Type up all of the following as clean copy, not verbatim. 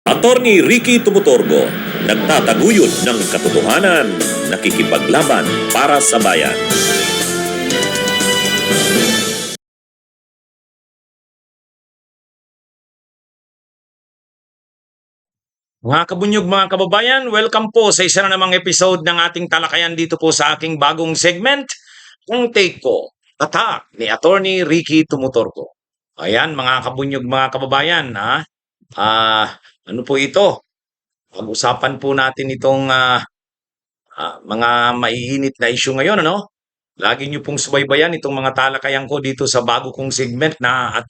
Attorney Ricky Tumutorgo, nagtataguyod ng katotohanan, nakikipaglaban para sa bayan. Mga kabunyog, mga kababayan, welcome po sa isa na namang episode ng ating talakayan dito po sa aking bagong segment, ang Take Ko, Attack ni Attorney Ricky Tumutorgo. Ayan, mga kabunyog, mga kababayan, ano po ito? Pag-usapan po natin itong mga maiinit na issue ngayon, ano? Lagi niyo pong subaybayan itong mga talakayan ko dito sa bago kong segment na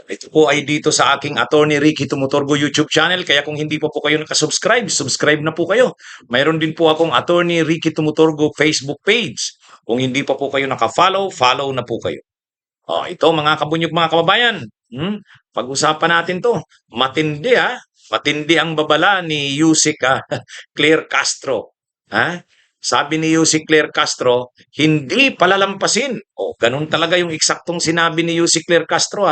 ito po ay dito sa aking Attorney Ricky Tumutorgo YouTube channel. Kaya kung hindi pa po kayo nakasubscribe, subscribe na po kayo. Mayroon din po akong Attorney Ricky Tumutorgo Facebook page. Kung hindi pa po kayo nakafollow, follow na po kayo. Ito mga kabunyog, mga kababayan. Pag-usapan natin to. Matindi Matindi ang babala ni Yusik Claire Castro. Sabi ni Yusik Claire Castro, hindi palalampasin. Ganun talaga yung eksaktong sinabi ni Yusik Claire Castro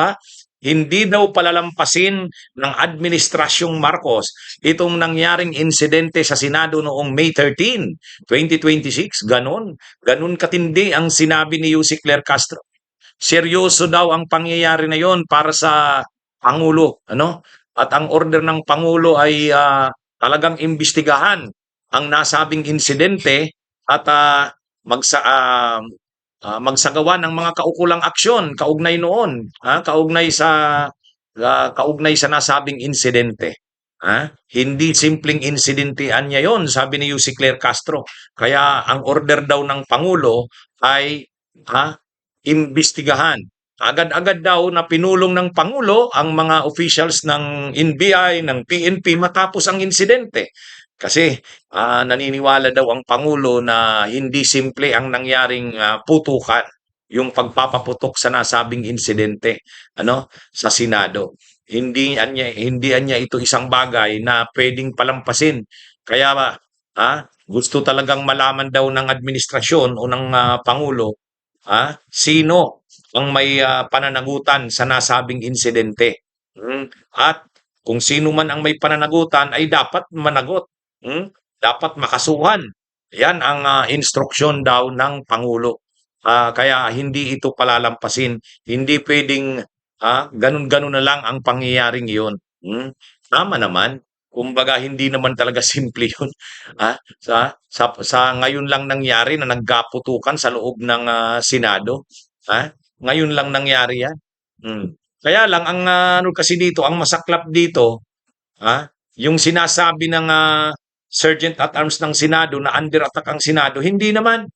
Hindi daw palalampasin ng Administrasyong Marcos itong nangyaring insidente sa Senado noong May 13, 2026. Ganun katindi ang sinabi ni Yusik Claire Castro. Seryoso daw ang pangyayari na yon para sa Pangulo, ano? At ang order ng Pangulo ay talagang imbestigahan ang nasabing insidente at magsagawa ng mga kaukulang aksyon kaugnay noon, kaugnay sa nasabing insidente. Hindi simpleng insidente niya yon, sabi ni Yussi Claire Castro. Kaya ang order daw ng Pangulo ay imbestigahan. Agad-agad daw na pinulong ng Pangulo ang mga officials ng NBI, ng PNP matapos ang insidente. Kasi naniniwala daw ang Pangulo na hindi simple ang nangyaring putukan, yung pagpapaputok sa nasabing insidente sa Senado. Hindi niya ito isang bagay na pwedeng palampasin. Kaya gusto talagang malaman daw ng administrasyon o ng Pangulo sino ang may pananagutan sa nasabing insidente. At kung sino man ang may pananagutan ay dapat managot. Dapat makasuhan. Yan ang instruksyon daw ng Pangulo. Kaya hindi ito palalampasin. Hindi pwedeng ganun-ganun na lang ang pangyayaring iyon. Tama naman. Kumbaga hindi naman talaga simple yun. Sa ngayon lang nangyari na nagkaputukan sa loob ng Senado. Ngayon lang nangyari yan. Kaya lang ang ano kasi dito, ang masaklap dito, yung sinasabi ng Sergeant at Arms ng Senado na under attack ang Senado, hindi naman.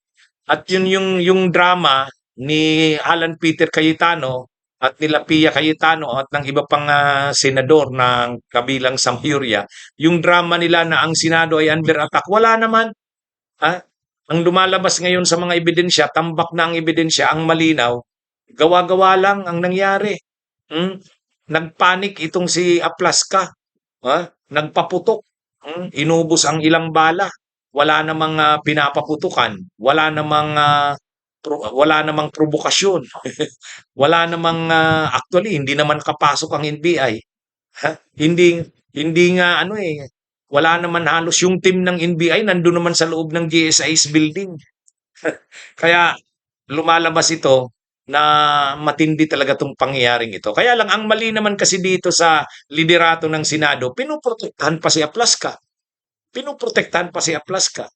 At yun yung drama ni Alan Peter Cayetano at nila Pia Cayetano at ng iba pang senador ng kabilang Sampurya, yung drama nila na ang Senado ay under attack, wala naman. Ang lumalabas ngayon sa mga ebidensya, tambak na ang ebidensya, ang malinaw, gawa-gawa lang ang nangyari. Nagpanik itong si Aplaska. Nagpaputok. Inubos ang ilang bala. Wala namang pinapaputukan. Wala namang provokasyon. Wala namang actually hindi naman kapasok ang NBI. Hindi hindi nga wala naman halos yung team ng NBI nandoon naman sa loob ng GSI's building. Kaya lumalabas ito na matindi talaga 'tong pangyayaring ito. Kaya lang ang mali naman kasi dito sa liderato ng Senado, pinoprotektahan pa si Aplaska. Pinoprotektahan pa si Aplaska.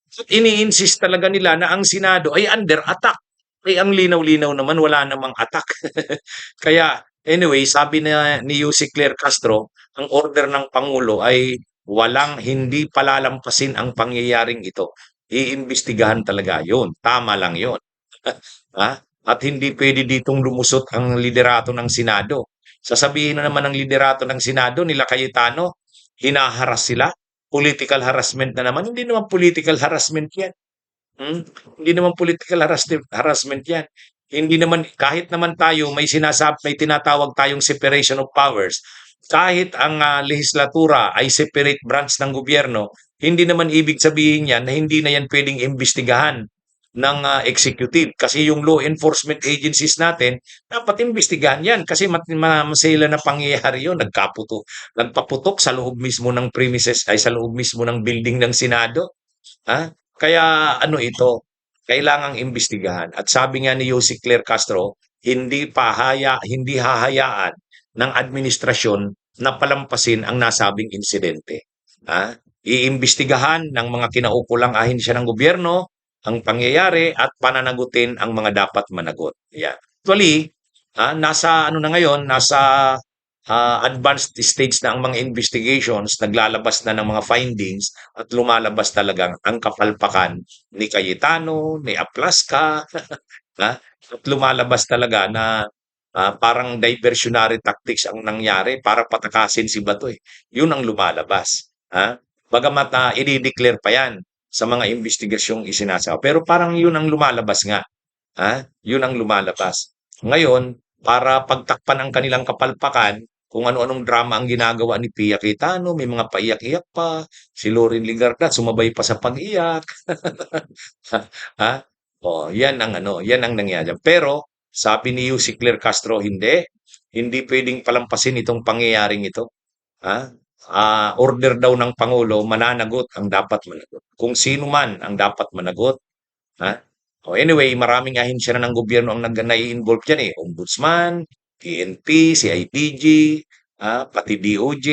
At ini-insist talaga nila na ang Senado ay under attack. Ang linaw-linaw naman wala namang attack. Kaya anyway, sabi ni Yussi Claire Castro, ang order ng Pangulo ay hindi palalampasin ang pangyayaring ito. Iimbestigahan talaga 'yon. Tama lang 'yon. At hindi pwede ditong lumusot ang liderato ng Senado. Sasabihin na naman ng liderato ng Senado nila Cayetano, hinaharas sila, political harassment na naman. Hindi naman political harassment 'yan. Hindi naman political harassment 'yan. Hindi naman kahit naman tayo may tinatawag tayong separation of powers. Kahit ang lehislatura ay separate branch ng gobyerno, hindi naman ibig sabihin 'yan na hindi na 'yan pwedeng imbestigahan ng executive. Kasi yung law enforcement agencies natin, dapat imbestigahan yan. Kasi masela na pangyayari yun. Nagpaputok sa loob mismo ng premises, ay sa loob mismo ng building ng Senado. Ha? Kaya ano ito, kailangang imbestigahan. At sabi nga ni Yossi Claire Castro, hindi hahayaan ng administrasyon na palampasin ang nasabing insidente. Ha? Iimbestigahan ng mga kinaukulang ahensya ng gobyerno ang pangyayari at pananagutin ang mga dapat managot. Yeah. Actually, nasa ano na ngayon, nasa advanced stage na ang mga investigations, naglalabas na ng mga findings at lumalabas talagang ang kapalpakan ni Cayetano, ni Aplasca, ha? At lumalabas talaga na parang diversionary tactics ang nangyari para patakasin si Bato eh. Yun ang lumalabas. Ha? Bagamat i-declare pa yan sa mga investigasyong isinasawa. Pero parang yun ang lumalabas nga. Yun ang lumalabas. Ngayon, para pagtakpan ang kanilang kapalpakan, kung ano-anong drama ang ginagawa ni Pia Cayetano, may mga paiyak-iyak pa, si Loren Legarda sumabay pa sa pag-iyak. ha? Yan ang yan ang nangyari. Pero sabi ni si Claire Castro, hindi pwedeng palampasin itong pangyayaring ito. Ha? Order daw ng Pangulo, mananagot ang dapat managot. Kung sino man ang dapat managot. Ha? Anyway, maraming ahensya na ng gobyerno ang nai-involve dyan eh. Ombudsman, PNP, CIDG, pati DOJ,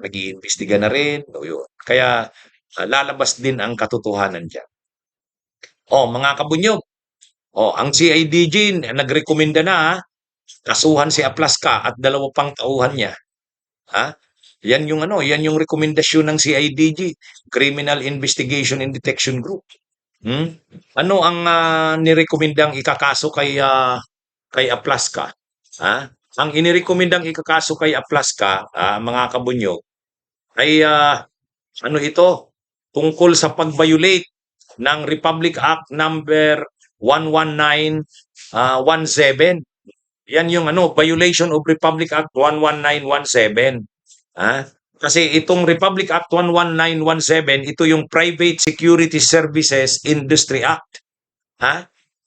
nag-iimbestiga na rin. Yun. Kaya lalabas din ang katotohanan dyan. Mga kabunyog, ang CIDG nagrekomenda na kasuhan si Aplasca at 2 pang tauhan niya. Yan yung rekomendasyon ng CIDG, Criminal Investigation and Detection Group. Ano ang nirekomendang ikakaso kay Aplasca? Ang inirekomendang ikakaso kay Aplasca, mga kabunyog, ay ano ito? Tungkol sa pag-violate ng Republic Act number 11917. Yan yung violation of Republic Act 11917. Kasi itong Republic Act 11917, ito yung Private Security Services Industry Act.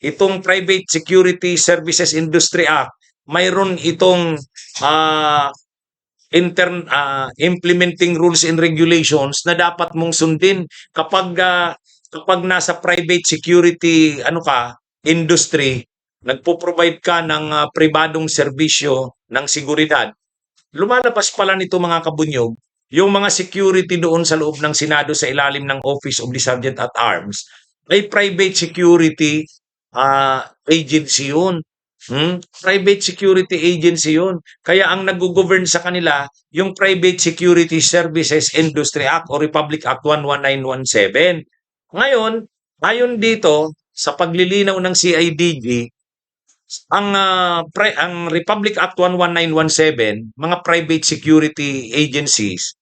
Itong Private Security Services Industry Act, mayroon itong implementing rules and regulations na dapat mong sundin kapag nasa private security industry, nagpo-provide ka ng pribadong serbisyo ng seguridad. Lumalabas pala nito mga kabunyog, yung mga security doon sa loob ng Senado sa ilalim ng Office of the Sergeant at Arms ay private security agency yun. Private security agency yun. Kaya ang nag-govern sa kanila yung Private Security Services Industry Act o Republic Act 11917. Ngayon, ayon dito sa paglilinaw ng CIDG, ang Republic Act 11917, mga private security agencies,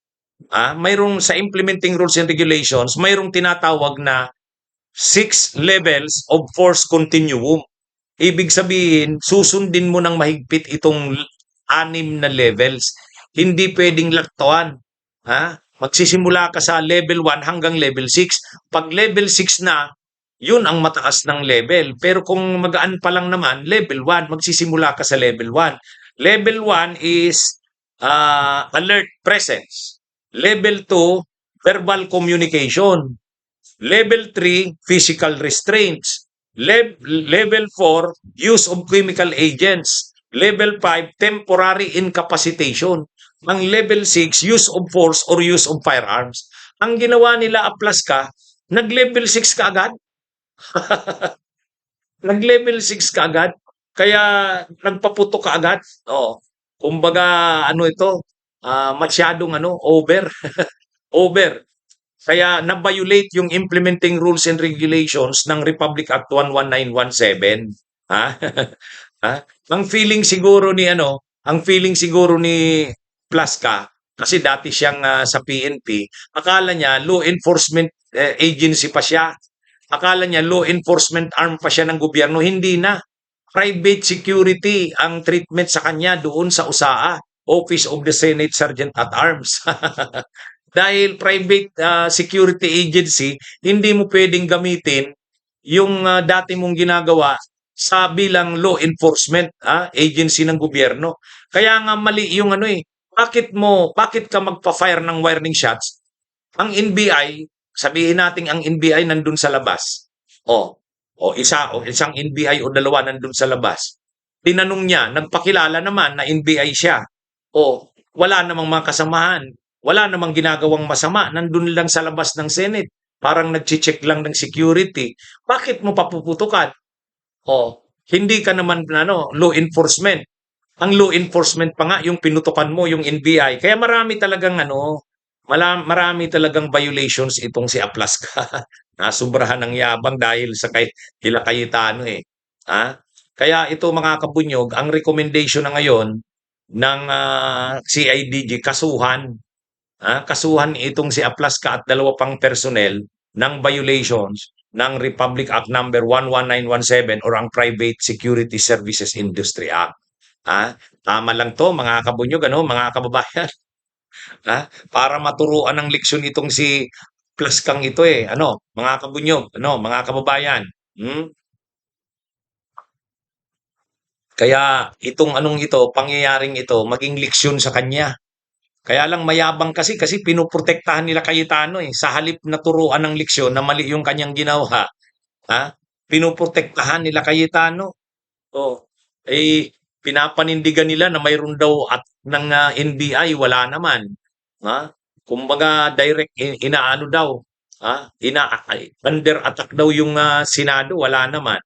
mayroong sa implementing rules and regulations, mayroong tinatawag na 6 levels of force continuum. Ibig sabihin, susundin mo ng mahigpit itong 6 na levels. Hindi pwedeng laktawan. Magsisimula ka sa level 1 hanggang level 6. Pag level 6 na, yun ang mataas ng level. Pero kung magaan pa lang naman, level 1, magsisimula ka sa level 1. Level 1 is alert presence. Level 2, verbal communication. Level 3, physical restraints. Level 4, use of chemical agents. Level 5, temporary incapacitation. Ang level 6, use of force or use of firearms. Ang ginawa nila Aplasca, nag-level 6 ka agad. Nag-level 6 ka agad. Kaya nagpaputok ka agad. Kumbaga ito, masyadong over. Over. Kaya na-violate yung implementing rules and regulations ng Republic Act 11917. Ang feeling siguro ni Plasca, kasi dati siyang sa PNP, akala niya law enforcement agency pa siya. Akala niya law enforcement arm pa siya ng gobyerno. Hindi na. Private security ang treatment sa kanya doon sa USAA, Office of the Senate Sergeant at Arms. Dahil private security agency, hindi mo pwedeng gamitin yung dati mong ginagawa sa bilang law enforcement agency ng gobyerno. Kaya nga mali yung ano eh, bakit ka magpa-fire ng warning shots? Ang NBI, sabihin natin ang NBI nandun sa labas. O isang NBI o dalawa nandun sa labas. Tinanong niya, nagpakilala naman na NBI siya. Wala namang mga kasamahan. Wala namang ginagawang masama. Nandun lang sa labas ng Senate. Parang nag-check lang ng security. Bakit mo papuputukan? Hindi ka naman law enforcement. Ang law enforcement pa nga yung pinutukan mo, yung NBI. Kaya marami talagang violations itong si Aplaska. Nasubrahan ng yabang dahil sa kila Cayetano eh. Kaya ito mga kabunyog, ang recommendation na ngayon ng CIDG, kasuhan itong si Aplaska at dalawa pang personnel ng violations ng Republic Act number 11917 or ang Private Security Services Industry Act. Tama lang to mga kabunyog, mga kababayan. Para maturuan ng leksyon itong si Plaskang ito eh, mga kabunyog, mga kababayan. Kaya itong pangyayaring ito, maging leksyon sa kanya. Kaya lang mayabang kasi pinoprotektahan nila Cayetano eh. Sa halip na turuan ng leksyon na mali yung kanyang ginawa, pinoprotektahan nila Cayetano. Pinapanindigan nila na mayroon daw at ng NBI, wala naman. Kumbaga direct inaano daw, under attack daw yung Senado, wala naman.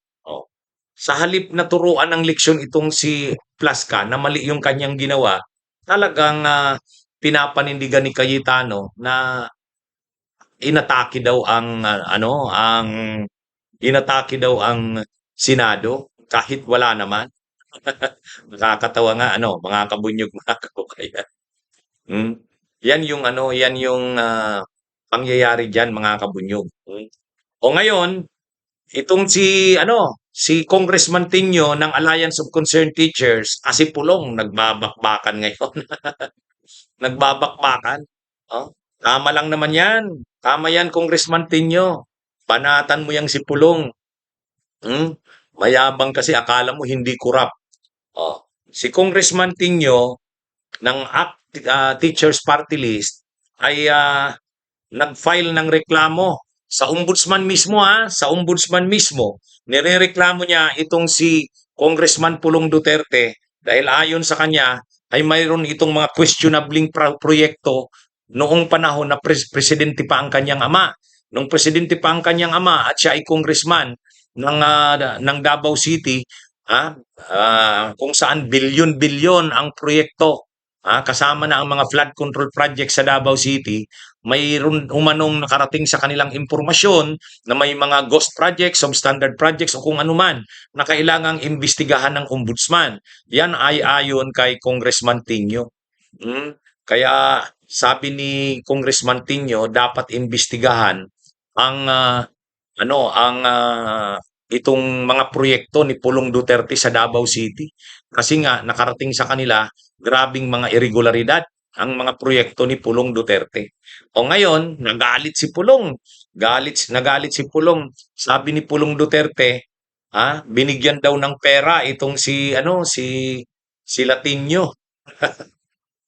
Sa halip na turuan ng leksyon itong si Plaska na mali yung kanyang ginawa, talagang pinapanindigan ni Cayetano na inatake daw ang Senado kahit wala naman. Nakakatawa nga mga kabunyog, mga kababayan. Yan yung pangyayari diyan mga kabunyog. O ngayon, itong si Congressman Tinio ng Alliance of Concerned Teachers, kasi pulong nagbabakbakan ngayon. Nagbabakbakan. Tama lang naman yan. Tama yan, Congressman Tinio. Banatan mo yang si Pulong. Mayabang kasi akala mo hindi kurap. Si Congressman Tinio ng Teachers Party List ay nag-file ng reklamo sa ombudsman mismo sa ombudsman mismo. Nirereklamo niya itong si Congressman Pulong Duterte dahil ayon sa kanya ay mayroon itong mga questionabling proyekto noong panahon na presidente pa ang kanyang ama. Nung presidente pa ang kanyang ama at siya ay congressman ng Davao City, kung saan bilyon-bilyon ang proyekto, kasama na ang mga flood control project sa Davao City, mayroon umanong nakarating sa kanilang impormasyon na may mga ghost projects, substandard projects o kung anuman na kailangang imbestigahan ng ombudsman. Yan ay ayon kay Congressman Tinio. Kaya sabi ni Congressman Tinio, dapat imbestigahan ang itong mga proyekto ni Pulong Duterte sa Davao City. Kasi nga nakarating sa kanila grabing mga irregularidad ang mga proyekto ni Pulong Duterte. O ngayon, nagalit si Pulong. Nagalit si Pulong. Sabi ni Pulong Duterte, binigyan daw ng pera itong si Latinio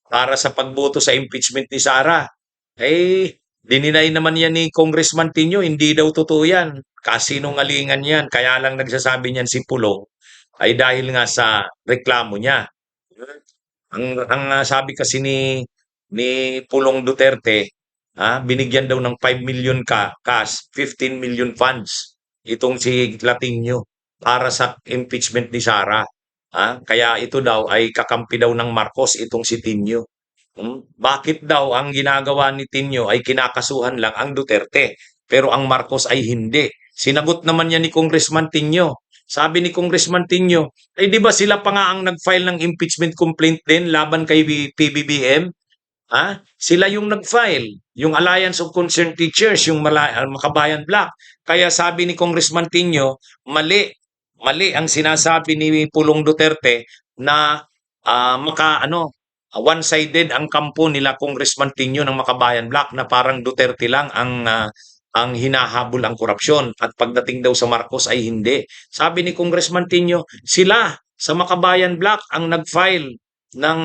para sa pagboto sa impeachment ni Sara. Dininay naman yan ni Congressman Tinio, hindi daw totoo yan. Kasinungalingan yan. Kaya lang nagsasabi niyan si Pulong ay dahil nga sa reklamo niya. Ang sabi kasi ni Pulong Duterte, binigyan daw ng 5 million cash, 15 million funds itong si Latinio para sa impeachment ni Sara. Kaya ito daw ay kakampi daw ng Marcos itong si Tinio. Bakit daw ang ginagawa ni Tinio ay kinakasuhan lang ang Duterte, pero ang Marcos ay hindi? Sinagot naman niya ni Congressman Tinio. Sabi ni Congressman Tinio, di ba sila pa nga ang nag-file ng impeachment complaint din laban kay PBBM? Sila yung nag-file, yung Alliance of Concerned Teachers, yung Makabayan Black. Kaya sabi ni Congressman Tinio, mali ang sinasabi ni Pulong Duterte na one-sided ang kampo nila Congressman Tinio ng Makabayan Black na parang Duterte lang ang ang hinahabol ang korupsyon at pagdating daw sa Marcos ay hindi. Sabi ni Congressman Tinio, sila sa Makabayan Black ang nag-file ng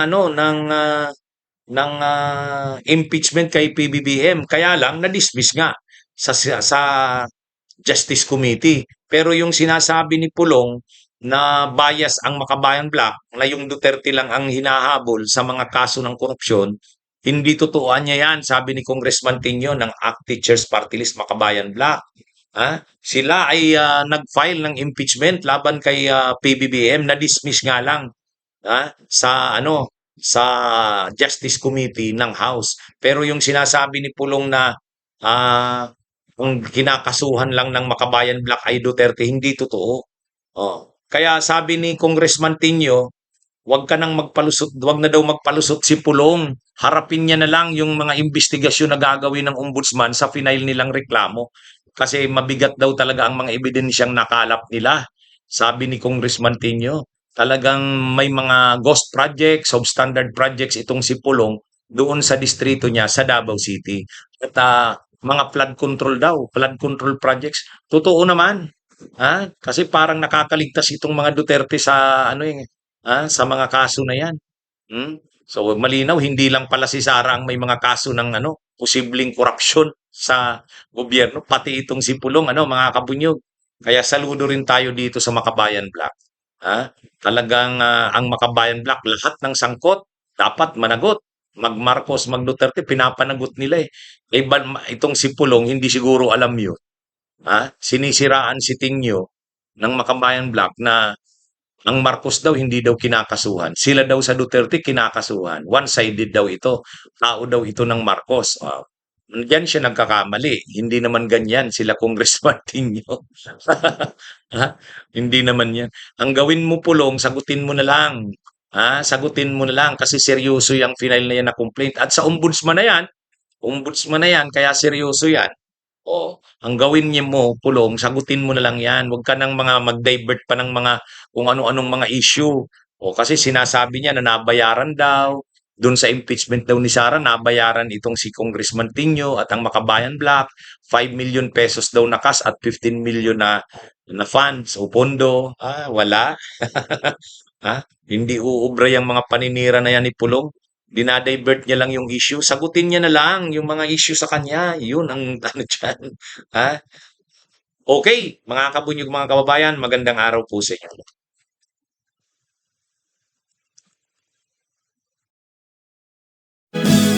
impeachment kay PBBM. Kaya lang na-dismiss nga sa Justice Committee. Pero yung sinasabi ni Pulong na bias ang Makabayan Black, na yung Duterte lang ang hinahabol sa mga kaso ng korupsyon, hindi totoo niya yan, sabi ni Congressman Tinio ng ACT Teachers Party List Makabayan Black. Sila ay nag-file ng impeachment laban kay PBBM, na-dismiss nga lang sa Justice Committee ng House. Pero yung sinasabi ni Pulong na ang kinakasuhan lang ng Makabayan Black ay Duterte, hindi totoo. Kaya sabi ni Congressman Tinio, wag ka nang magpalusot, wag na daw magpalusot si Pulong. Harapin niya na lang yung mga investigasyon na gagawin ng ombudsman sa final nilang reklamo. Kasi mabigat daw talaga ang mga ebidensyang nakalap nila. Sabi ni Congressman Tinio, talagang may mga ghost projects, substandard projects itong si Pulong doon sa distrito niya sa Davao City. At mga flood control daw, flood control projects. Totoo naman. Kasi parang nakakaligtas itong mga Duterte sa sa mga kaso na 'yan. So malinaw hindi lang pala si Sara ang may mga kaso ng posibleng korupsyon sa gobyerno, pati itong si Pulong mga kabunyog. Kaya saludo rin tayo dito sa Makabayan Black. Talagang ang Makabayan Black lahat ng sangkot dapat managot. Mag Marcos, mag Duterte pinapanagot nila eh. Itong si Pulong hindi siguro alam 'yun. Sinisiraan si Tingyo ng Makabayan Black na ang Marcos daw hindi daw kinakasuhan. Sila daw sa Duterte kinakasuhan. One-sided daw ito. Tao daw ito ng Marcos. Diyan siya nagkakamali. Hindi naman ganyan sila Congressman Tingyo. Hindi naman yan. Ang gawin mo Pulong, sagutin mo na lang. Sagutin mo na lang kasi seryoso yung final na yan na complaint. At sa ombudsman na yan, kaya seryoso yan. Ang gawin niya mo, Pulong, sagutin mo na lang yan. Huwag ka nang mag-divert pa ng mga kung ano-anong mga issue. Kasi sinasabi niya na nabayaran daw. Doon sa impeachment daw ni Sara, nabayaran itong si Congressman Tinio at ang Makabayan Black. 5 million pesos daw na cash at 15 million na funds o pondo. Wala. Hindi uubra yung mga paninira na yan ni Pulong. Dinadivert niya lang yung issue. Sagutin niya na lang yung mga issue sa kanya. Yun ang dyan. Okay, mga kabunyog, mga kababayan, magandang araw po sa inyo.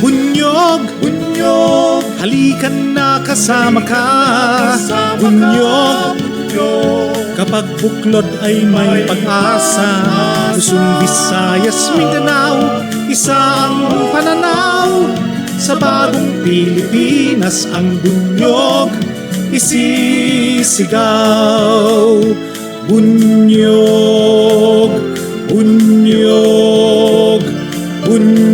Bunyog, bunyog, halikan na kasama ka. Bunyog, kapag buklod ay may pag-asa. Luzon, Visayas, Mindanao, isa ang pananaw. Sa bagong Pilipinas ang bunyog isisigaw. Bunyog, bunyog, bunyog.